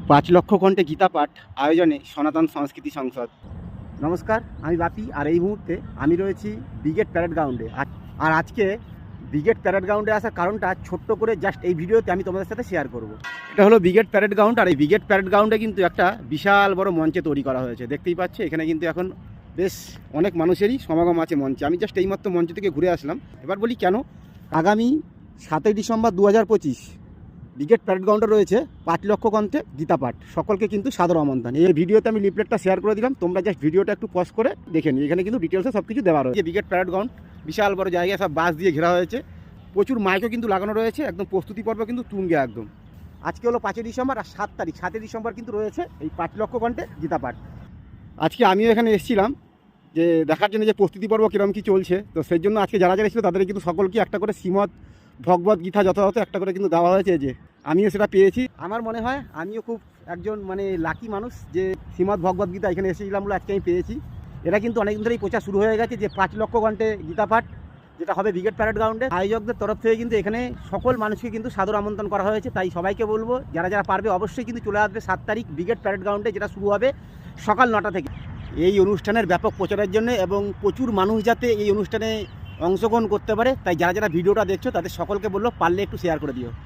5 লক্ষ কণ্ঠে গীতা পাঠ আয়োজনে সনাতন সংস্কৃতি সংসদ। নমস্কার, আমি বাপি, আর এই মুহূর্তে আমি রয়েছি ব্রিগেড প্যারেড গ্রাউন্ডে। আর আজকে ব্রিগেড প্যারেড গ্রাউন্ডে আসার কারণটা ছোট্ট করে জাস্ট এই ভিডিওতে আমি তোমাদের সাথে শেয়ার করব। এটা হলো ব্রিগেড প্যারেড গ্রাউন্ড, আর এই ব্রিগেড প্যারেড গ্রাউন্ডে কিন্তু একটা বিশাল বড় মঞ্চে তৈরি করা হয়েছে। দেখতেই পাচ্ছ, এখানে কিন্তু এখন বেশ অনেক মানুষেরই সমাগম আছে মঞ্চে। আমি জাস্ট এইমাত্র মঞ্চ থেকে ঘুরে আসলাম। এবার বলি কেন, আগামী 7ই ডিসেম্বর 2025 ব্রিগেড প্যারেড গ্রাউন্ডে রয়েছে 5 লক্ষ কণ্ঠে গীতা পাঠ। সকলকে কিন্তু সাদর আমন্ত্রণ। এই ভিডিওতে আমি লিফলেটটা শেয়ার করে দিলাম, তোমরা জাস্ট ভিডিওটা একটু পজ করে দেখে নিই। এখানে কিন্তু ডিটেলসে সব কিছু দেওয়া রয়েছে। ব্রিগেড প্যারেড গ্রাউন্ড বিশাল বড় জায়গায়, সব বাস দিয়ে ঘেরা হয়েছে, প্রচুর মাইকও কিন্তু লাগানো রয়েছে। একদম প্রস্তুতি পর্ব কিন্তু তুঙ্গে একদম। আজকে হলো 5ই ডিসেম্বর, আর 7ই ডিসেম্বর কিন্তু রয়েছে এই 5 লক্ষ কণ্ঠে গীতা পাঠ। আজকে আমিও এখানে এসেছিলাম যে দেখার জন্য যে প্রস্তুতি পর্ব কীরকম কী চলছে। তো সেই জন্য আজকে যারা যারা এসেছিলো তাদের কিন্তু সকলকে একটা করে শ্রীমদ্ ভগবত গীতা যথাযথ একটা করে কিন্তু দেওয়া হয়েছে। যে আমিও সেটা পেয়েছি। আমার মনে হয় আমিও খুব একজন লাকি মানুষ যে শ্রীমদ্ ভগবত গীতা এখানে এসেছিলাম বলে আজকে আমি পেয়েছি। এটা কিন্তু অনেকদিন ধরেই প্রচার শুরু হয়ে গেছে যে 5 লক্ষ কণ্ঠে গীতা পাঠ যেটা হবে ব্রিগেড প্যারেড গ্রাউন্ডে। আয়োজকদের তরফ থেকে কিন্তু এখানে সকল মানুষকে কিন্তু সাদর আমন্ত্রণ করা হয়েছে। তাই সবাইকে বলবো যারা যারা পারবে অবশ্যই কিন্তু চলে আসবে 7 তারিখ ব্রিগেড প্যারেড গ্রাউন্ডে, যেটা শুরু হবে সকাল 9টা থেকে। এই অনুষ্ঠানের ব্যাপক প্রচারের জন্য এবং প্রচুর মানুষ যাতে এই অনুষ্ঠানে অংশগ্রহণ করতে পারে, তাই যারা যারা ভিডিওটা দেখছো তাদের সকলকে বললো পারলে একটু শেয়ার করে দিও।